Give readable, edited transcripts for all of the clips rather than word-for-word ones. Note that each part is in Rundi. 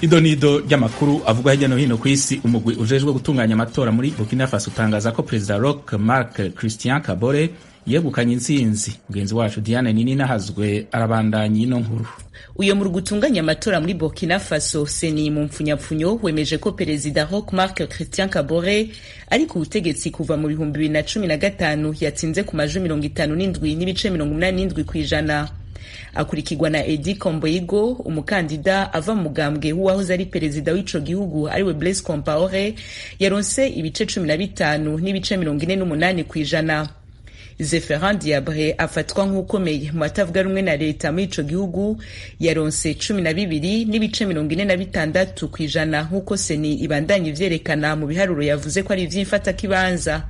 Idonido ry'amakuru avuga hirya no hino ku isi. Umugwi ujejwe gutunganya amatora muri Burkina Faso utangaza ko Perezida Roch Marc Christian Kabore yegukanye intsinzi. Mugenzi wacu Diane Nini nahazwe arabandanya ino nkuru. Uyo mu gutunganya amatora muri Burkina Faso seni mu mpfunyapfunyo wemeje ko Perezida Roch Marc Christian Kabore ari ku butegetsi kuva mu 2015 yatsinze ku majwi 57.87 kw'ijana. Akurikirwa na Edi Komboigo, umukandida ava mu mugambwe w'uwahoze ari perezida w'ico gihugu ariwe Blaise Compaoré, yaronse ibice 15.48 kw'ijana. Zéphirin Diabré afatwa nk'ukomeye mu batavuga rumwe na leta muri ico gihugu, yaronse 12.46 kw'ijana nk'uko seni ibandanye ivyerekana mu biharuro yavuze ko ari ivy'imfatakibanza.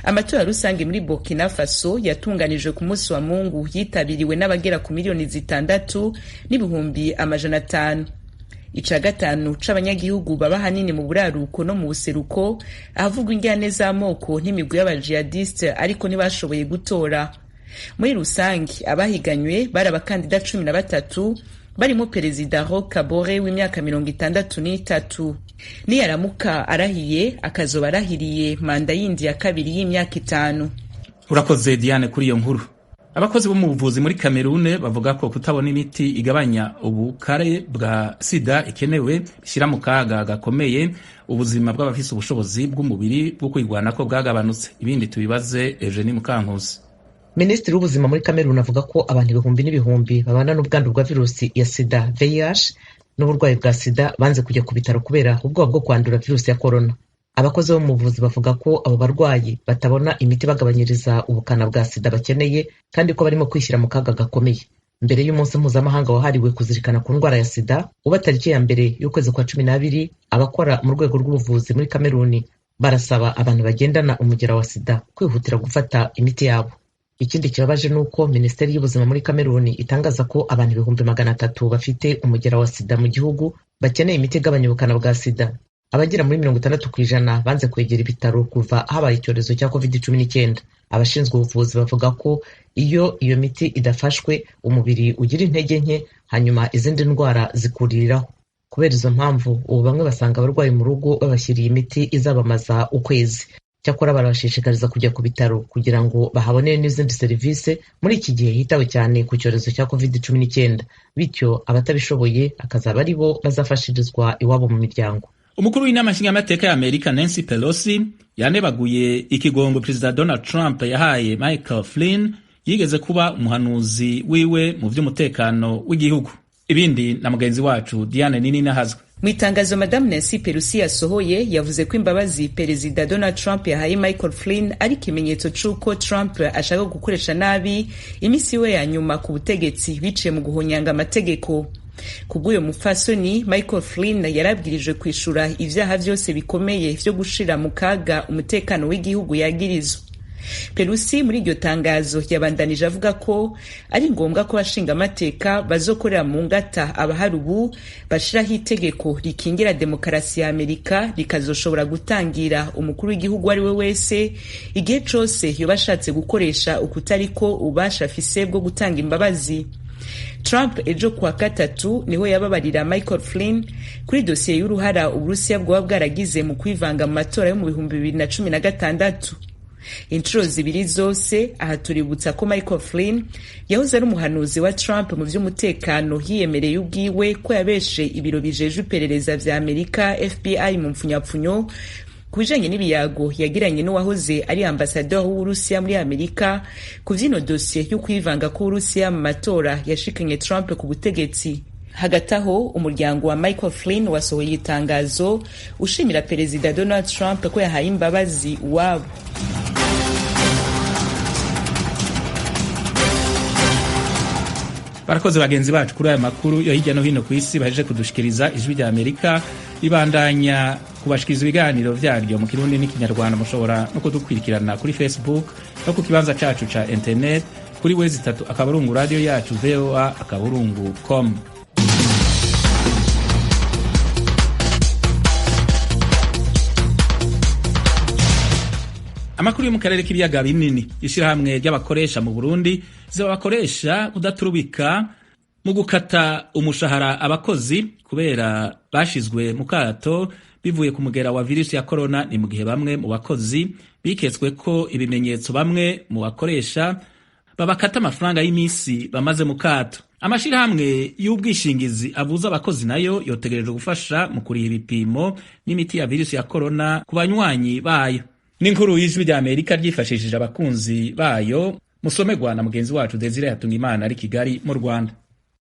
Amatora rusange muri Burkina Faso yatunganijwe ku munsi wa Mungu yitabiriwe n'abagera ku miliyoni 6,500,000. Ica gatanu c'abanyagihugu baba hanini mu buraruko no mu buseruko ahavugwa injyane z'amoko n'imigwi y'abajihadiste ariko ntibashoboye gutora. Muri rusange abahiganywe bari abakandida 13 barimo Perezida Roch Kabore w'imyaka 63. Niyaramuka arahiye akazoba arahiriye manda yindi ya kabiri y'imyaka 5. Urakoze Diane kuri iyo nkuru. Abakozi bo mu buvuzi muri Cameroon bavuga ko kutabona imiti igabanya ubukare bwa sida ikenewe bishyira mu kaga gakomeye ubuzima bw'abafise ubushobozi bw'umubiri bwo kwirwanako bwagabanutse. Ibindi tubibaze Eugenie Mukankusi. Minisitiri w'ubuzima muri Cameroon avuga ko abantu ibihumbi n'ibihumbi babana n'ubwandu bwa virusi ya sida VIH n'uburwayi bwa sida banze kujya ku bitaro kubera ubwoba bwo kwandura virusi ya corona. Abakozi bo mu buvuzi bavuga ko abo barwayi batabona imiti bagabanyiriza ubukana bwa sida bakeneye kandi ko barimo kwishyira mu kaga gakomeye. Mbere y'umunsi mpuzamahanga wahariwe kuzirikana ku ndwara ya sida uba tariki ya mbere y'ukwezi kwa 12, abakora mu rwego rw'ubuvuzi muri Cameroon barasaba abantu bagendana umugera wa sida kwihutira gufata imiti yabo. Ikindi kibabaje nuko Minisiteri y'Ubuzima muri Cameroon itangaza ko abantu 300,000 bafite umugera wa sida mu gihugu bakeneye imiti igabanya ubukana bwa sida. Abagera muri 60% banze kwegera ibitaro kuva habaye icyorezo cya COVID-19. Abashinzwe ubuvuzi bavuga ko iyo miti idafashwe umubiri ugira intege nke hanyuma izindi ndwara zikuriraho. Kubera izo mpamvu ubu bamwe basanga abarwayi mu rugo babashyiriye imiti izabamaza ukwezi. Cyakora barabashishikariza kujya ku bitaro kugira ngo bahabonere n'izindi serivisi muri iki gihe hitawe cyane ku cyorezo cya COVID-19, bityo abatabishoboye akazaba ari bo bazafashirizwa iwabo mu miryango. Umukuru w'inama nshingamateka ya Amerika Nancy Pelosi yanebaguye ikigongo Perezida Donald Trump yahaye Michael Flynn yigeze kuba umuhanuzi wiwe mu vy'umutekano w'igihugu. Ibindi na mugenzi wacu Diane Nini nahazwe. Mwitangazo Madame Nancy Pelosi yasohoye yavuze ko imbabazi Perezida Donald Trump yahaye Michael Flynn ari ikimenyetso c'uko Trump ashaka gukoresha nabi imisi we ya nyuma ku butegetsi biciye mu guhonyanga amategeko. Kubw'uyo mufasoni Michael Flynn yarabwirijwe kwishura ivyaha vyose bikomeye vyo gushira mu kaga umutekano w'igihugu yagirizwa. Pelosi muri iryo tangazo yabandanije avuga ko ari ngombwa ko bashinga amateka bazokorera mu ngata abahari ubu bashiraho itegeko rikingira demokarasi ya Amerika rikazoshobora gutangira umukuru w'igihugu ari we wese igihe cose yoba ashatse gukoresha ukutariko ubasha afise bwo gutanga imbabazi. Trump ejo kuwa 3 niho yababarira Michael Flynn kuri dosiye y'uruhara Uburusiya bwaba bwaragize mu kwivanga mu matora yo mu 2016. Inshuro zibiri zose aha tuributsa ko Michael Flynn yahoze ari umuhanuzi wa Trump mu vy'umutekano yiyemereye ubwiwe ko yabeshe ibiro bijeje iperereza vya Amerika FBI mu mpfunyapfunyo kubijanye n'ibiyago yagiranye n'uwahoze ari ambasaderi w'Uburusiya muri Amerika ku vyino dosiye yo kwivanga ko Uburusiya mu matora yashikanye Trump ku butegetsi. Hagati aho umuryango wa Michael Flynn wasohoye itangazo ushimira Perezida Donald Trump ko yahaye imbabazi wabo. Barakoze bagenzi bacu kuri aya makuru yo hirya no hino ku isi baje kudushikiriza ijwi rya Amerika ribandanya kubashikiriza ibiganiro vyaryo mu Kirundi n'ikinyarwanda. Mushobora no kudukwirikirana kuri Facebook no ku kibanza cacu ca internet kuri wezi3 radio yacu voa.com. Amakuru yo mu karere k'ibiyaga binini. Ishirahamwe ry'abakoresha mu Burundi bakoresha kudaturubika mu gukata umushahara abakozi kubera bashizwe mu kato bivuye ku mugera wa virusi ya corona. Ni mu gihe bamwe mu bakozi biketswe ko ibimenyetso bamwe mu bakoresha babakata amafaranga y'imisi bamaze mu kato. Amashirahamwe y'ubwishingizi abuza abakozi nayo yotegereje gufasha mu kuriha ibipimo n'imiti ya virusi ya corona ku banywanyi bayo. N'inkuru y'ijwi rya Amerika ryifashishije abakunzi bayo, musomerwa na mugenzi wacu Desire Hatungimana ari Kigali mu Rwanda.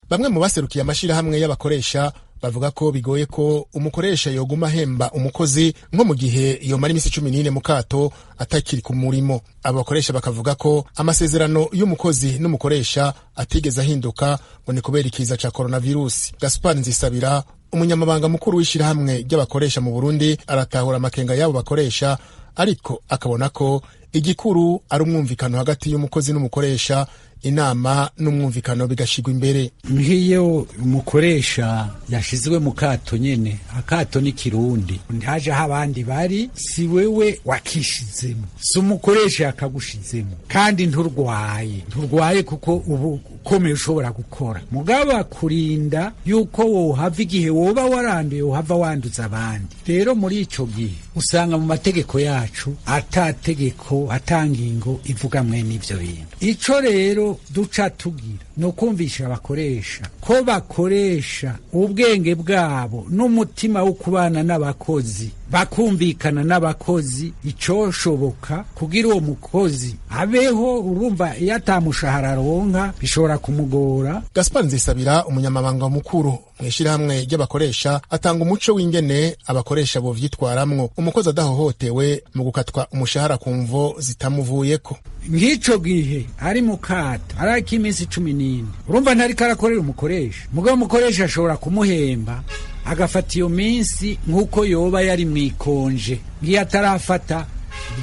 Bamwe mu baserukiye amashirahamwe y'abakoresha bavuga ko bigoye ko umukoresha yoguma hemba umukozi nko mu gihe yomara imisi 14 mu kato atakiri ku murimo. Abakoresha bakavuga ko amasezerano y'umukozi n'umukoresha atigeze ahinduka ngo ni kubera ikiza ca coronavirus. Gaspar Nzisabira, umunyamabanga mukuru w'ishirahamwe ry'abakoresha mu Burundi, aratahura amakenga y'abo bakoresha, ariko akabona ko igikuru ari umwumvikano hagati y'umukozi n'umukoresha, inama n'umwumvikano bigashigwa imbere. Nk'iyo umukoresha yashizwe mu kato nyene, akato ni Kirundi, ntaje aho abandi bari, si wewe wakishizemo, si umukoresha yakagushizemo, kandi nturwaye kuko ubu komeye ushobora gukora. Mugaba kurinda yuko wohava igihe woba waranduye wohava wanduza abandi. Rero muri ico gihe usanga mu mategeko yacu atategeko atangingo ivuga mwene ivyo bintu. Ico rero duca tugira no kumvisha abakoresha ko bakoresha ubwenge bwabo n'umutima wo kubana n'abakozi, bakumvikana n'abakozi icoshoboka kugira uwo mukozi abeho. Urumva iyo atamushahara aronka bishobora kumugora. Gaspar Nzisabira, umunyamabanga mukuru mw'ishirahamwe ry'abakoresha, atanga umuco w'ingene abakoresha bovyitwaramwo umukozi adahohotewe mu gukatwa umushahara ku mvo zitamuvuyeko. Nk'ico gihe ari mu kato ariko imisi 14, urumva ntari karakorera umukoresha, mugabo umukoresha ashobora kumuhemba agafata iyo minsi nk'uko yoba yari mwikonje, ngiye atarafata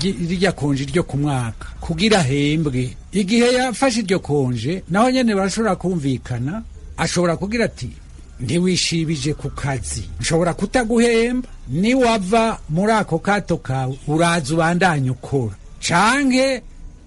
irya konje ryo ku mwaka kugira hembwe. Igihe yafashe iryo konje naho nyene barashobora kumvikana, ashobora kugira ati ntiwishibije ku kazi, nshobora kutaguhemba, ni wava muri ako kato kawe uraza ubandanye ukora, canke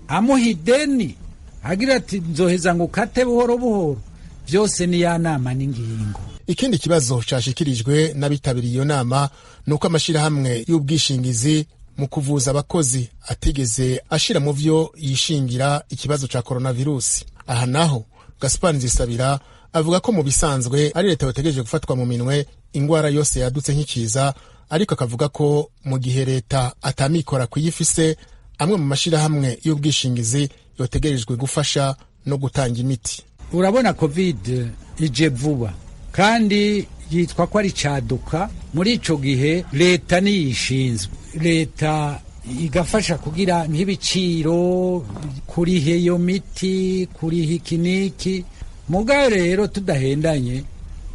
amuhideni agira ati nzoheza ngo ukate buhoro buhoro. Vyose ni ya nama n'ingingo. Ikindi kibazo cashikirijwe n'abitabiriye iyo nama nuko amashirahamwe y'ubwishingizi mu kuvuza abakozi atigeze ashira mu vyo yishingira ikibazo ca coronavirus. Aha naho Gaspar Nzisabira avuga ko mu bisanzwe ari leta yotegereje gufatwa mu minwe ingwara yose yadutse nk'ikiza, ariko akavuga ko mu gihe leta atamikora kuyifise, amwe mu mashirahamwe y'ubwishingizi yotegerejwe gufasha no gutanga imiti. Urabona covid ije vuba kandi yitwa ko ari caduka. Muri ico gihe leta niyishinzwe, leta igafasha kugira nk'ibiciro kuriha iyo miti, kuriha ikiniki. Mugabo rero tudahendanye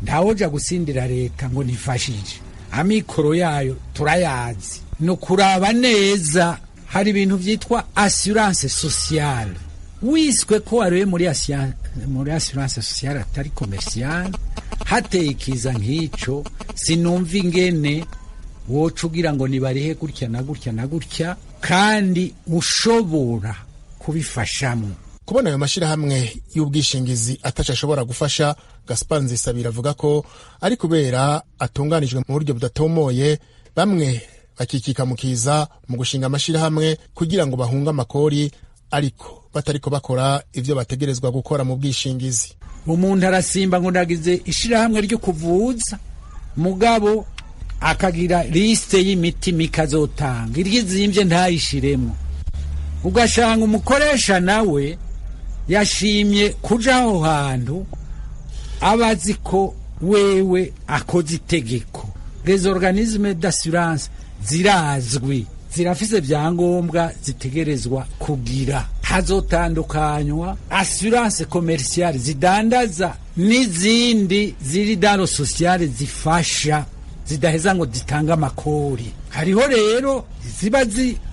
ntawoja gusindira leta ngo nifashije, amikoro yayo turayazi. No kuraba neza, hari ibintu vyitwa assurance sociale. Wiswe ko wariwe muri assurance sociale atari commercial, hateye ikiza nk'ico, sinumva ingene woca ugira ngo nibarihe gutya na gutya na gutya, kandi ushobora kubifashamo. Kubona ayo mashirahamwe y'ubwishingizi ataca ashobora gufasha, Gaspar Nzisabira avuga ko ari kubera atunganijwe mu buryo budatomoye. Bamwe bakikika mukiza mu gushinga amashirahamwe kugira ngo bahunga amakori, ariko batariko bakora ivyo bategerezwa gukora mu bwishingizi. Umuntu arasimba ngo ndagize ishirahamwe ryo kuvuza, mugabo akagira liste y'imiti mikazotanga, iryizimvye ntayishiremo. Ugashanga umukoresha nawe yashimye kuja aho hantu abazi ko wewe akoze itegeko. Les organismes d'assurance zirazwi, zirafise vyangombwa zitegerezwa kugira. Hazotandukanywa assurance commerciale zidandaza n'izindi ziri daro sociale zifasha, zidaheza ngo zitanga amakori. Hariho rero ziba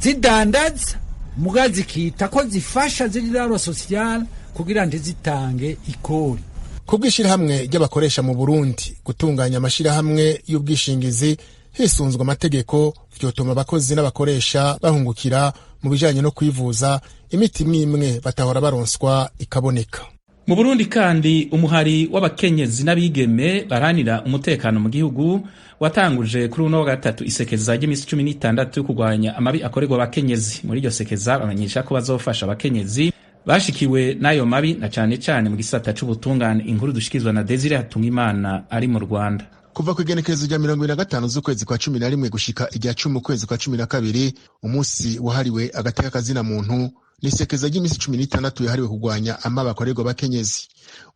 zidandaza mugazi kita ko zifasha ziri daro sociale, kugira ntizitange ikori. Kubw'ishirahamwe ry'abakoresha mu Burundi gutunganya amashirahamwe y'ubwishingizi hisunzwe amategeko vyotuma abakozi n'abakoresha bahungukira mu bijanye no kwivuza, imiti imwe batahora baronswa ikaboneka. Mu Burundi kandi umuhari w'abakenyezi n'abigeme baranira umutekano mu gihugu watanguje kuri uno wa gatatu isekeza ry'imisi 16 yo kurwanya amabi akorerwa abakenyezi. Muri iryo sekeza bamenyesha ko bazofasha abakenyezi bashikiwe n'ayo mabi na cane cane mu gisata c'ubutungane. Inkuru dushikizwa na Desire Hatungimana ari mu Rwanda. Kuva ku igenekerezo rya 25 z'ukwezi kwa 11 gushika irya 10 ukwezi kwa 12 umunsi wahariwe agateka kazina muntu nisekeza ry'imisi 16 yahariwe kurwanya amabi akorerwa abakenyezi.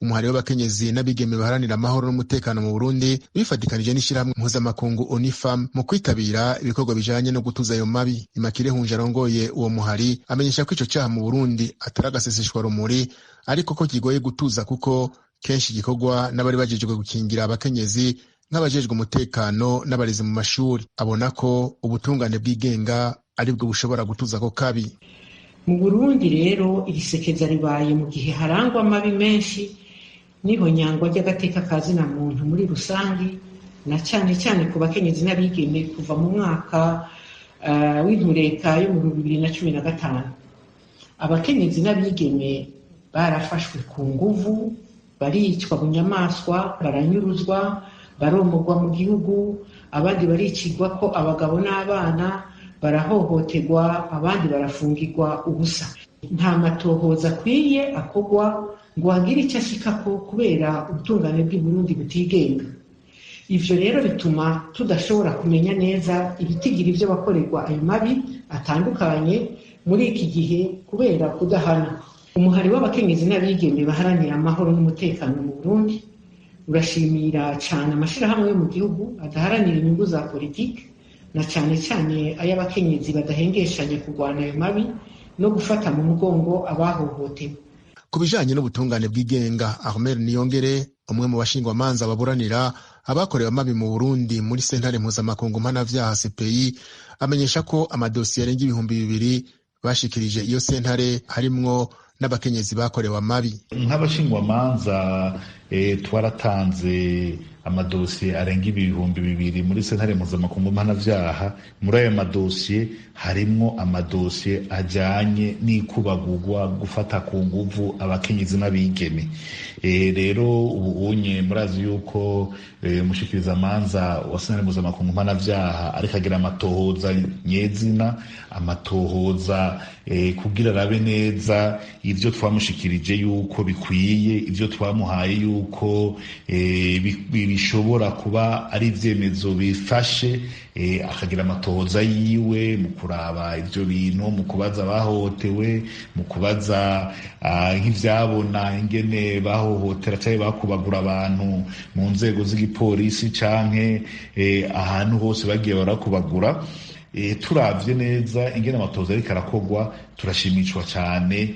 Umuhari w'abakenyezi n'abigeme baharanira amahoro n'umutekano mu Burundi bifatikanije n'ishirahamwe mpuzamakungu Unifam mu kwitabira ibikorwa bijanye no gutuza ayo mabi. Imakire Hunja arongoye uwo muhari amenyesha ko ico cyaha mu Burundi ataragaseseshwa rumuri, ariko ko kigoye gutuza kuko kenshi gikorwa n'abari bajejwe gukingira abakenyezi nk'abajejwe umutekano n'abarezi mu mashuri. Abona ko ubutungane bw'igenga aribwo bushobora gutuza ko kabi. Mu Burundi rero irisekeza ribaye mu gihe harangwa amabi menshi niho nyangwa ry'agateka kazina muntu muri rusangi, na cyane cyane ku bakenyezi n'abigeme kuva mu mwaka w'intureka yo mu 2015. Abakenyezi n'abigeme barafashwe ku nguvu, baricwa bunyamaswa, baranyuruzwa, baromogwa mu gihugu, abandi baricirwa ko abagabo n'abana, barahohoterwa, abandi barafungirwa ubusa. Nta matohoza akwiye akogwa ngo hagire icyo ashikako kubera ubutungane bw'i Burundi butigenga. Ivyo rero bituma tudashobora kumenya neza ibitigira ivyo bakorerwa ayo mabi atandukanye muri iki gihe kubera kudahana. Umuhari w'abakenyezi n'abigeme baharanira amahoro n'umutekano mu Burundi urashimira cyane amashirahamwe yo mu gihugu adaharanira inyungu za politiki, na cyane cyane ay'abakenyezi badahengeshanya kurwana ayo mabi no gufata mu mugongo abahohotewe. Ku bijanye n'ubutungane bw'igenga, Ahmed Niyongere, umwe mu bashingwamanza baburanira abakorewe amabi mu Burundi muri sentare mpuzamakungu mpanavyaha CPI, amenyesha ko amadosiye arenga 2,000 bashikirije iyo sentare harimwo n'abakenyezi bakorewe amabi. Nk'abashingwamanza twaratanze amadosiye arenga 2,000 muri sentare mpuzamakungu mpanavyaha. Muri ayo madosiye harimwo amadosiye ajanye n'ikubagurwa, gufata ku nguvu abakenyezi n'abigeme. Rero ubu unye murazi yuko umushikirizamanza wa sentare mpuzamakungu mpanavyaha ariko agira amatohoza nyezina, amatohoza kugira arabe neza ivyo twamushikirije yuko bikwiye, ivyo twamuhaye yuko bishobora kuba ari ivyemezo bifashe, akagira amatohoza yiwe mu kuraba ivyo bintu, mu kubaza abahohotewe, mu kubaza nk'ivyabona ingene bahohotera canke bakubagura abantu mu nzego z'igipolisi canke ahantu hose bagiye barakubagura. Turavye neza ingene amatohoza ariko arakogwa, turashimishwa cyane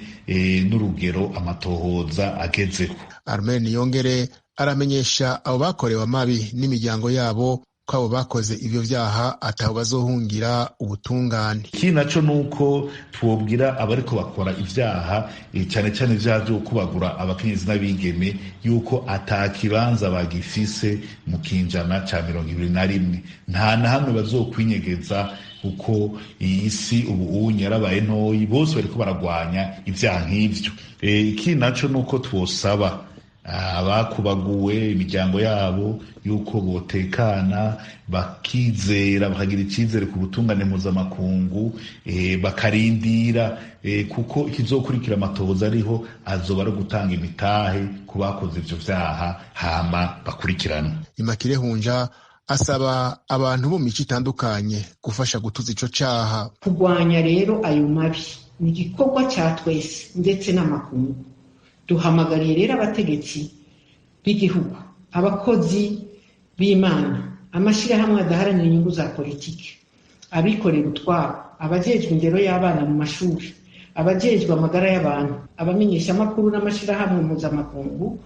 n'urugero amatohoza agezeko. Ahmed Niyongere aramenyesha abo bakorewe amabi n'imiryango yabo ko abo bakoze ivyo vyaha ataho bazohungira ubutungane. Iki naco nuko twobwira abariko bakora ivyaha cyane cyane ivyaha vyo kubagura abakenyezi n'abigeme yuko atakibanza bagifise mu kinjana ca 21. Nta na hamwe bazokwinyegeza kuko iyi si ubu yarabaye ntoyi, bose bariko baragwanya ivyaha nk'ivyo. Iki naco nuko twosaba abakubaguwe imiryango yabo yuko botekana, bakizera, bakagira icizere ku butungane mpuzamakungu, bakarindira kuko ikizokurikira amatohoza ariho azoba ari gutanga imitahe ku bakoze ivyo vyaha hama bakurikirana. Imakire Hunja asaba abantu bo mico itandukanye gufasha gutuza ico caha. Kurwanya rero ayo mabi ni igikorwa ca twese ndetse n'amakungu. Duhamagariye rero abategetsi b'igihugu, abakozi b'Imana, amashirahamwe adaharanira inyungu za politiki, abikorera utwabo, abajejwe indero y'abana mu mashuri, abajejwe amagara y'abantu, abamenyesha amakuru n'amashirahamwe mpuzamakungu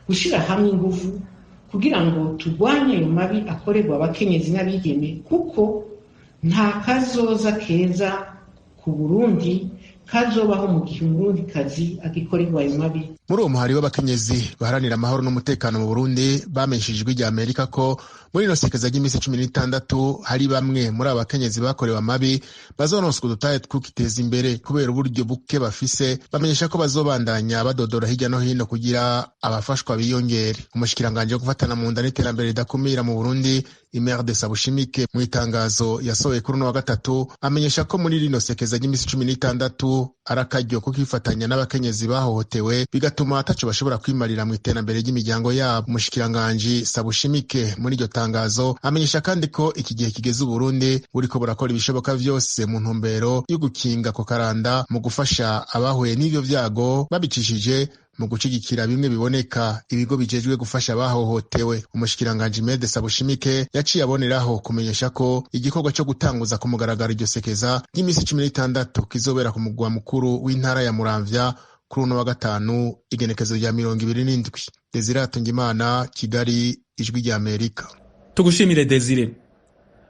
gushira hamwe inguvu kugira ngo turwanye ayo mabi akorerwa abakenyezi n'abigeme, kuko nta kazoza keza ku Burundi kazobaho mu gihe umurundikazi agikorerwa ayo mabi. Muri uwo muhari w'abakenyezi baharanira amahoro n'umutekano mu Burundi bamenyesheje ijwi rya Amerika ko muri ino sekeza ry'iminsi 16 hari bamwe muri aba bakenyezi bakorewe amabi bazononswa udutahe tw'ukiteza imbere kubera uburyo buke bafise. Bamenyesha ko bazobandanya badodora hirya no hino kugira abafashwa biyongere. Umushikiranganje wo gufatana mu nda n'iterambere ridakumira mu Burundi Imerde Sabushimike mu itangazo yasohoye kuri uno wa gatatu amenyesha ko muri rino sekeza ry'iminsi 16 arakaryo ko kwifatanya n'abakenyezi bahohotewe bigatuma ataco bashobora kwimarira mu iterambere ry'imiryango yabo. Umushikiranganje Sabushimike muri iryo tangazo amenyesha kandi ko iki gihe kigeze Burundi buriko burakora ibishoboka vyose mu ntumbero yo gukinga ko karanda mu gufasha abahuye n'ivyo vyago babicishije mu gucigikira bimwe biboneka ibigo bijejwe gufasha abahohotewe. Umushikiranganje Mede Sabushimike yaciye aboneraho kumenyesha ko igikorwa cyo gutanguza ku mugaragaro iryo sekeza ry'iminsi 16 kizobera ku mugwa mukuru w'intara ya Muramvya kuri uno wa gatanu igenekezo rya 27. Desire Atungimana, Kigali, Ijwi rya Amerika. Tugushimire Desire.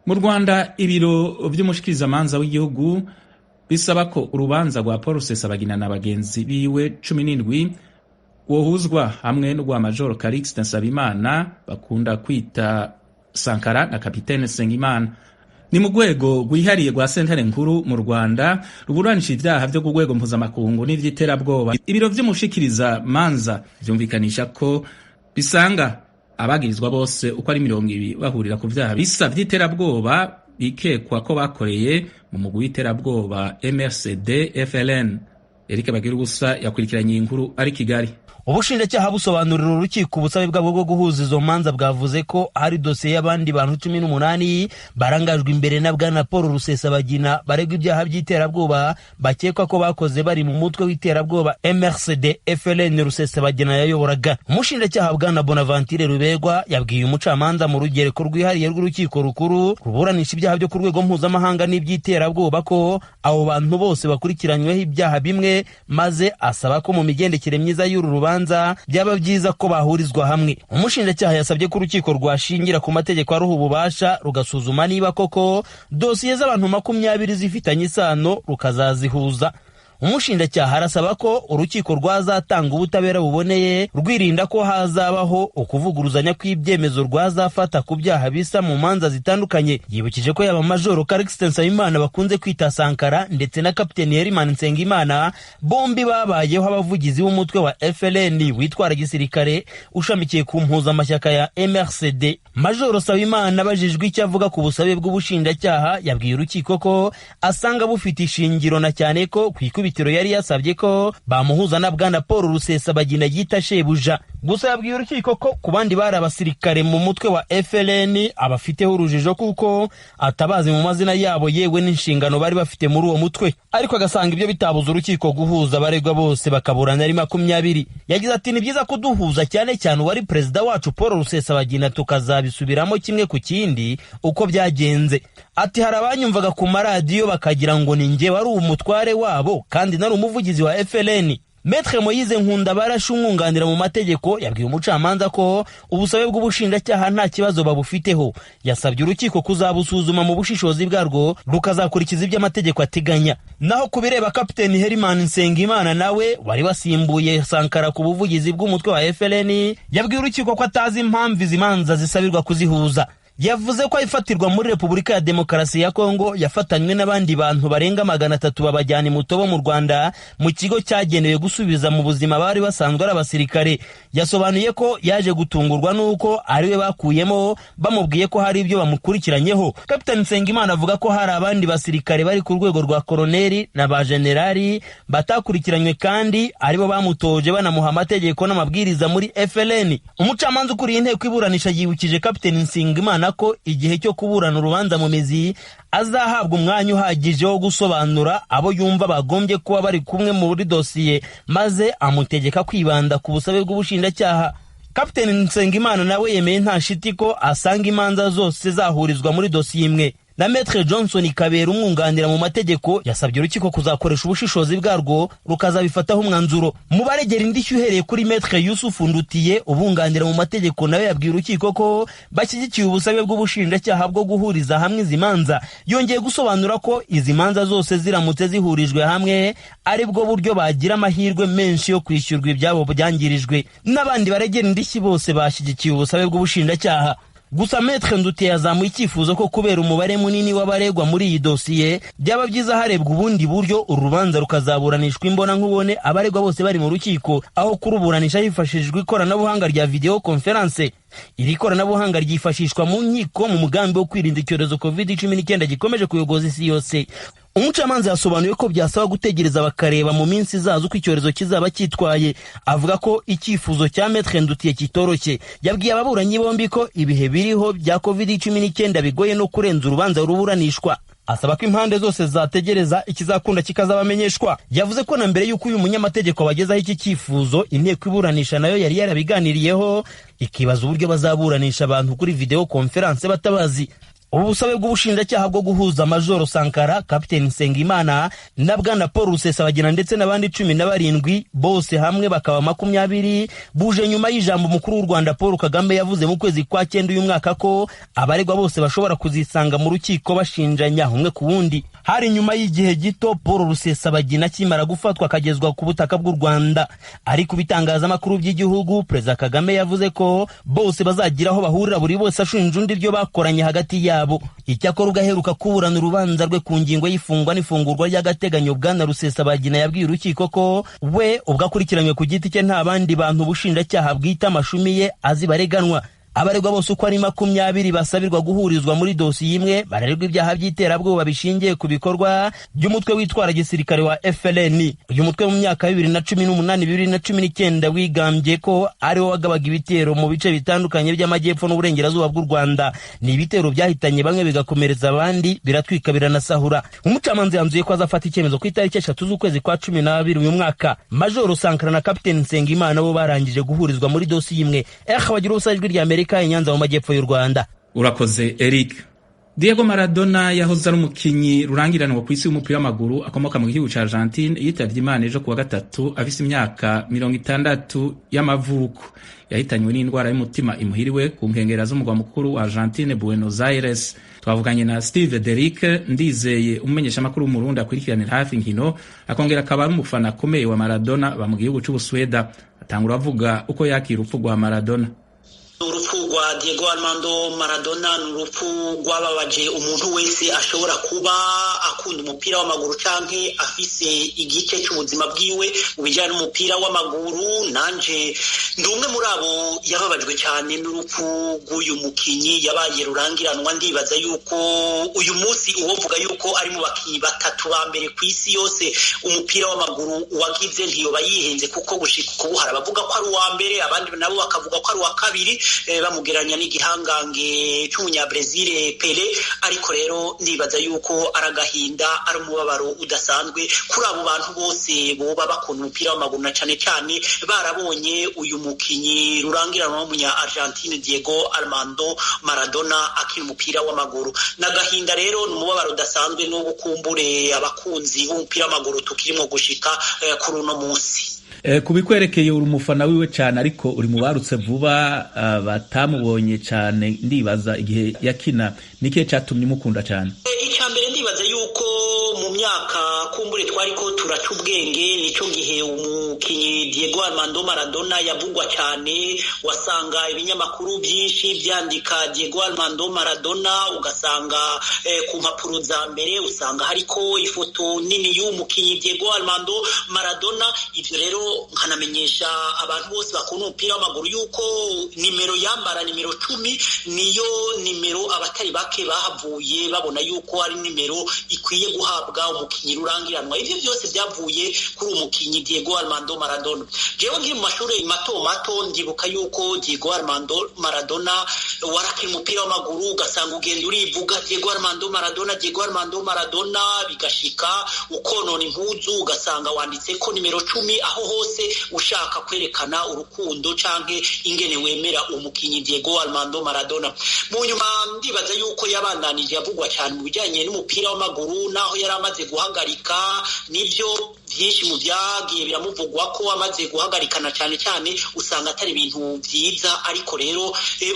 Mu Rwanda ibiro vy'umushikirizamanza w'igihugu bisaba ko urubanza rwa Paul Rusesabagina na bagenzi biwe 17 wohuzwa hamwe n'urwa Major Calixte Nsabimana bakunda kwita Sankara na Kapitene Sengimana. Ni mu rwego rwihariye rwa sentare nkuru mu Rwanda ruburanisha ibyaha byo ku rwego mpuzamakungu n'ivy'iterabwoba. Ibiro vy'umushikiriza manza vyumvikanisha ko bisanga abagirizwa bose uko ari 20 bahurira ku vyaha bisa vy'iterabwoba bikekwa ko bakoreye mu mugwi w'iterabwoba MRCD FLN. Eric Bagirugusa yakurikiranye inkuru ari Kigali. Ubushinjacyaha busobanurira urukiko ubusabe bwabo bwo guhuza izo manza bwavuze ko hari dosiye y'abandi bantu 18 barangajwe imbere na bwana Paul Rusesabagina baregwa ibyaha by'iterabwoba bakekwa ko bakoze bari mu mutwe w'iterabwoba MRCD FLN Rusesabagina yayoboraga. Umushinjacyaha bwana Bonaventure Rubegwa yabwiye umucamanza mu rugereko rwihariye rw'urukiko rukuru ruburanisha ibyaha byo ku rwego mpuzamahanga n'iby'iterabwoba ko abo bantu bose bakurikiranyweho ibyaha bimwe, maze asaba ko mu migendekere myiza y'uru byaba byiza ko bahurizwa hamwe. Umushinjacyaha yasabye ko urukiko rwashingira ku mategeko aruha ububasha rugasuzuma niba koko dosiye z'abantu 20 zifitanye isano rukazazihuza. Umushinjacyaha arasaba ko urukiko rwazatanga ubutabera buboneye rwirinda ko hazabaho ukuvuguruzanya kw'ibyemezo rwazafata ku byaha bisa mu manza zitandukanye. Yibukije ko yaba Major Calixte Nsabimana bakunze kwita Sankara ndetse na Kapiteni Herman Nsengimana bombi babayeho abavugizi b'umutwe wa FLN witwara gisirikare ushamikiye ku mpuzamashyaka ya MRCD. Major Nsabimana abajijwe icyo avuga ku busabe bw'ubushinjacyaha yabwiye urukiko ko asanga bufite ishingiro na cyane ko kwikubitiro yari yasabye ko bamuhuza na bwana Paul Rusesabagina yita shebuja. Gusa yabwiye urukiko ko ku bandi bari abasirikare mu mutwe wa FLN abafiteho urujijo kuko atabazi mu mazina yabo yewe n'inshingano bari bafite muri uwo mutwe, ariko agasanga ibyo bitabuza urukiko guhuza abaregwa bose bakaburana ari 20. Yagize ati ni byiza kuduhuza cyane cyane wari perezida wacu Paul Rusesabagina tukazabisubiramo kimwe ku kindi uko byagenze. Ati hari abanyumvaga ku maradiyo bakagira ngo ni nge wari umutware wabo kandi nari umuvugizi wa FLN. Maître Moise Nkunda barashumwunganira mu mategeko yabwiye umucamanza ko ubusabe bw'ubushinjacyaha nta kibazo babufiteho. Yasabye urukiko kuzabusuzuma mu bushishozi bwarwo rukazakurikiza ibyo amategeko ateganya. Naho kubireba Kapiteni Herman Nsengimana nawe wari wasimbuye Sankara ku buvugizi bw'umutwe wa FLN yabwiye urukiko ko atazi impamvu izimanza zisabirwa kuzihuza. Yavuze ko ifatirwa muri Repubulika ya Demokarasi ya Kongo yafatanywe n'abandi bantu barenga 300 babajyana Mutobo mu Rwanda mu kigo cyagenewe gusubiza mu buzima bari basanzwe ari abasirikare. Yasobanuye ko yaje gutungurwa nuko ariwe bakuyemo bamubwiye ko hari ibyo bamukurikiranyeho. Kapiteni Nsengimana avuga ko hari abandi basirikare bari ku rwego rwa koloneli na ba generali batakurikiranywe kandi aribo bamutoje banamuha amategeko n'amabwiriza muri FLN. Umucamanza ukuriye inteko iburanisha yibukije Kapiteni Nsengimana ko igihe cyo kuburana urubanza mu mizi azahabwa umwanya uhagije wo gusobanura abo yumva bagombye kuba bari kumwe muri dosiye, maze amutegeka kwibanda ku busabe bw'ubushinjacyaha. Kapiteni Nsengimana nawe yemeye nta shiti ko asanga imanza zose zahurizwa muri dosiye imwe. na Maître Johnson Kabera umwunganira mu mategeko yasabye urukiko kuzakoresha ubushishozi bwarwo rukazabifataho umwanzuro. Mu baregera indishyi uhereye kuri Maître Yusuf Ndutiye ubunganira mu mategeko nawe yabwiye urukiko ko bashyigikiye ubusabe bw'ubushinjacyaha bwo guhuriza hamwe izi manza. Yongeye gusobanura ko izi manza zose ziramutse zihurijwe hamwe ari bwo buryo bagira amahirwe menshi yo kwishyurwa ibyabo byangirijwe. N'abandi baregera indishyi bose bashyigikiye ubusabe bw'ubushinjacyaha. Gusa Maître Ndutiye yazamuye icyifuzo ko kubera umubare munini w'abaregwa muri iyi dosiye byaba byiza harebwa ubundi buryo urubanza rukazaburanishwa imbona nkubone abaregwa bose bari mu rukiko aho kuruburanisha hifashishijwe ikoranabuhanga rya video conference. Iri koranabuhanga ryifashishwa mu nkiko mu mugambi wo kwirinda icyorezo COVID-19 gikomeje kuyogoza isi yose. Umucamanza yasobanuye ko byasaba gutegereza bakareba mu minsi izaza uko icyorezo kizaba cyitwaye. Avuga ko icyifuzo cya Maître Ndutiye kitoroshye. Yabwiye ababuranyi bombi ko ibihe biriho bya COVID-19 bigoye no kurenza urubanza ruburanishwa. Asaba ko impande zose zategereza ikizakunda kikazabamenyeshwa. Yavuze ko na mbere y'uko uyu munyamategeko bagezaho iki cyifuzo inteko iburanisha nayo yari yarabiganiriyeho ikibaza uburyo bazaburanisha abantu kuri video conference batabazi. Ubu busabe bw'ubushinjacyaha bwo guhuza Majoro Sankara, Kapiteni Nsengimana na Bwana Paul Rusesabagina ndetse n'abandi 17 bose hamwe bakaba 20 buje nyuma y'ijambo mukuru w'u Rwanda Paul Kagame yavuze mu kwezi kwa 9 uyu mwaka ko abaregwa bose bashobora kuzisanga mu rukiko bashinjanya umwe ku wundi. Hari nyuma y'igihe gito Paul Rusesabagina kimara gufatwa akagezwa ku butaka bw'u Rwanda. Ari kubitangaza makuru by'igihugu, Perezida Kagame yavuze ko bose bazagiraho bahurira buri bose ashinja undi ryo bakoranye hagati ya Icyakora ugaheruka kuburana urubanza rwe ku ngingo y'ifungwa n'ifungurwa ry'agateganyo Bwana Rusesabagina yabwiye urukiko ko we ubwo akurikiranywe ku giti cye nta bandi bantu ubushinjacyaha bwita amashumi ye azi bareganwa. Abaregwa bose uko ari 20 basabirwa guhurizwa muri dosiye imwe bararerwa ibyaha by'iterabwoba bishingiye ku bikorwa by'umutwe witwara gisirikare wa FLN. Uyu mutwe mu myaka 2018-2019 wigambye ko ari wo wagabaga ibitero mu bice bitandukanye by'amajyepfo n'uburengerazuba bw'u Rwanda. Ni ibitero byahitanye bamwe bigakomereza abandi biratwika biranasahura. Umucamanza yanzuye ko azafata icyemezo ku itariki 3 z'ukwezi kwa 12 uyu mwaka. Majoro Sankara na Kapiteni Nsengimana bo barangije guhurizwa muri dosiye imwe. Bagira ubusajwi rya Nyanza mu majyepfo y'u Rwanda. Urakoze Eric. Diego Maradona yahoze ari umukinyi rurangiranwa ku isi w'umupira w'amaguru akomoka mu gihugu ca Argentine yitavye Imana ejo kuwa gatatu afise imyaka 60 y'amavuko. Yahitanywe n'indwara y'umutima imuhiriwe ku nkengera z'umugwa mukuru wa Argentine Buenos Aires. Twavuganye na Steve Derrick Ndizeye umumenyesha makuru mu Burundi akurikiranira hafi inkino akongera akaba ari umufana akomeye wa Maradona ba mu gihugu c'Ubusweda. Atangura avuga uko yakira urupfu rwa Maradona. Urupfu rwa Diego Armando Maradona ni urupfu rwababaje umuntu wese ashobora kuba akunda umupira w'amaguru canke afise igice cy'ubuzima bwiwe mu bijyanye n'umupira w'amaguru. Nanje ndi umwe muri abo yababajwe cyane n'urupfu rw'uyu mukinyi yabaye rurangiranwa. Ndibaza yuko uyu munsi uwovuga yuko ari mu bakinyi batatu ba mbere ku isi yose umupira w'amaguru wagize ntiyoba yihenze, kuko gushika ubu hari abavuga ko ari uwa mbere, abandi nabo bakavuga ko ari uwa kabiri bamugeranya n'igihangange cy'umunyabrazil Pele. Ariko rero ndibaza yuko aragahinda ari umubabaro udasanzwe kuri abo bantu bose boba bakunda umupira w'amaguru na cane cyane barabonye uyu mukinyi rurangiranwa w'umunya Argentine Diego Armando Maradona akina umupira w'amaguru. Nagahinda rero ni umubabaro udasanzwe no gukumbure abakunzi b'umupira w'amaguru tukirimo gushika kuri uno munsi. Kubikwerekeye uri umufana wiwe cyane ariko uri mubarutse vuba batamubonye cyane. Ndibaza igihe yakina nikihe cyatumye mukunda cyane? Icyambere ndibaza yuko mu myaka kumbure twariko turaca ubwenge nico gihe umukinyi Diego Armando Maradona yavugwa cyane. Wasanga ibinyamakuru byinshi byandika Diego Armando Maradona, ugasanga ku mpapuro za mbere usanga hariko ifoto nini y'umukinyi Diego Armando Maradona. Ivyo rero nkanamenyesha abantu bose bakunda umupira w'amaguru yuko nimero yambara nimero 10 niyo nimero abatari bake bahavuye babona yuko ari nimero ikwiye guhabwa umukinyi rurangiranwa. Ivyo byose byavuye kuri umukinyi Diego Armando Maradona. Jewe ngi mu mashuri mato ndibuka yuko Diego Armando Maradona warakina umupira w'amaguru ugasanga ugenda urivuga Diego Armando Maradona, Diego Armando Maradona, bigashika ukonona impuzu ugasanga wanditse ko nimero 10 aho hose ushaka kwerekana urukundo canke ingene wemera umukinyi Diego Armando Maradona. Mu nyuma ndibaza yuko yabandanije yavugwa cyane mu bijyanye n'umupira w'amaguru, naho yari amaze guhagarika nivyo byinshi mu byagiye biramuvugwa ko amaze guhagarikana cyane cyane usanga atari ibintu byiza, ariko rero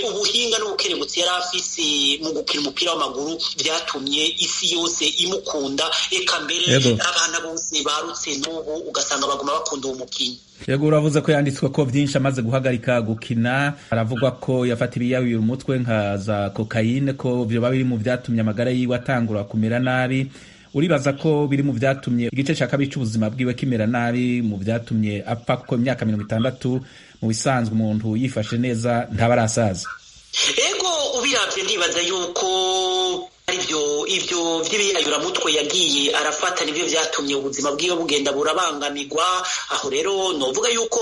ubuhinga n'ubukerebutsi yari afise mu gukina umupira w'amaguru byatumye isi yose imukunda, eka mbere abana bose barutse n'ubu ugasanga baguma bakunda uwo mukinyi. Yego, uravuze ko yanditswe ko byinshi amaze guhagarika gukina, aravugwa ko yafata ibiyayura umutwe nka za kokayine, ko byoba biri mu byatumye amagara yiwe atangura kumera nabi. Uribaza ko biri mu byatumye igice cya kabiri cy'ubuzima bwiwe kimera nabi, mu byatumye apfa, kuko imyaka 60 mu bisanzwe umuntu yifashe neza ntaba arasaza? Ego, ubiravye ndibaza yuko ivyo vy'ibiyayuramutwe yagiye arafata nivyo vyatumye ubuzima bwiwe bugenda burabangamirwa. Aho rero novuga yuko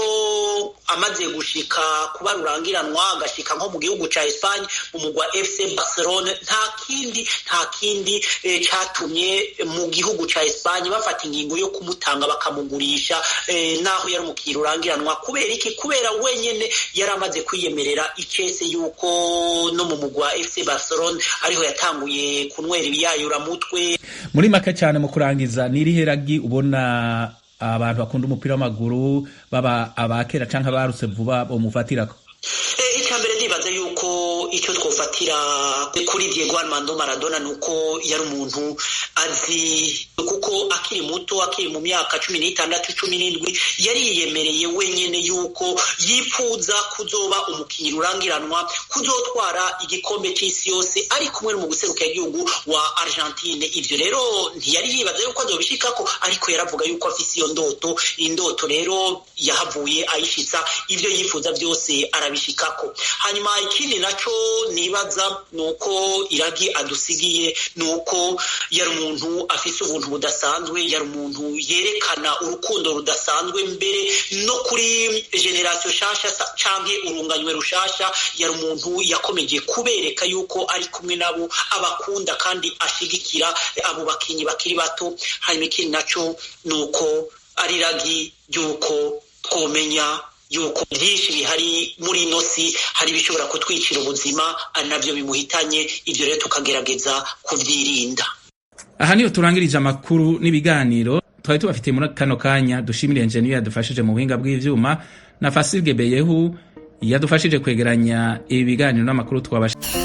amaze gushika kuba rurangiranwa agashika nko mu gihugu ca Espagne mu mugwa FC Barcelona, nta kindi catumye mu gihugu ca Espagne bafata ingingo yo kumutanga bakamugurisha naho yari umukiri urangiranwa. Kubera iki? Kubera wenyene yari amaze kwiyemerera icese yuko no mu mugwa FC Barcelona ariho yatanguye kunwera ibiyayuramutwe. Muri make cyane mu kurangiza, ni irihe ragi ubona abantu bakunda umupira w'amaguru baba abakera canke abarutse vuba bomufatirako? Icyambere ndibaza yuko icyo twofatira kuri Diego Armando Maradona nuko yari umuntu azi, kuko akiri muto, akiri mu myaka 16 17 yariyemereye wenyene yuko yifuza kuzoba umukinyi rurangiranwa, kuzotwara igikombe cy'isi yose ari kumwe mu guseruka igihugu wa Argentine. Ivyo rero ntiyari yibaza yuko azobishikako, ariko yaravuga yuko afise iyo indoto rero yahavuye ayishitsa, ivyo yifuza byose arabishikako. Hanyuma ikindi naco nibaza nuko iragi adusigiye nuko yari umuntu afise ubuntu budasanzwe, yari umuntu yerekana urukundo rudasanzwe, mbere no kuri generation shasha canke urunganywe rushasha yari umuntu yakomeje kubereka yuko ari kumwe nabo, abakunda kandi ashigikira abo bakinyi bakiri bato. Hanyuma ikindi naco nuko ari iragi yuko twomenya yuko byinshi bihari muri ino si, hari bishobora kutwicira ubuzima, ari navyo bimuhitanye. Ivyo rero tukagerageza kuvyirinda. Aha niyo turangirije amakuru n'ibiganiro twari tubafitiye muri kano kanya. Dushimire engineer yadufashije mu buhinga bw'ivyuma na Fasilge Beyehu yadufashije kwegeranya ibiganiro n'amakuru twabashije.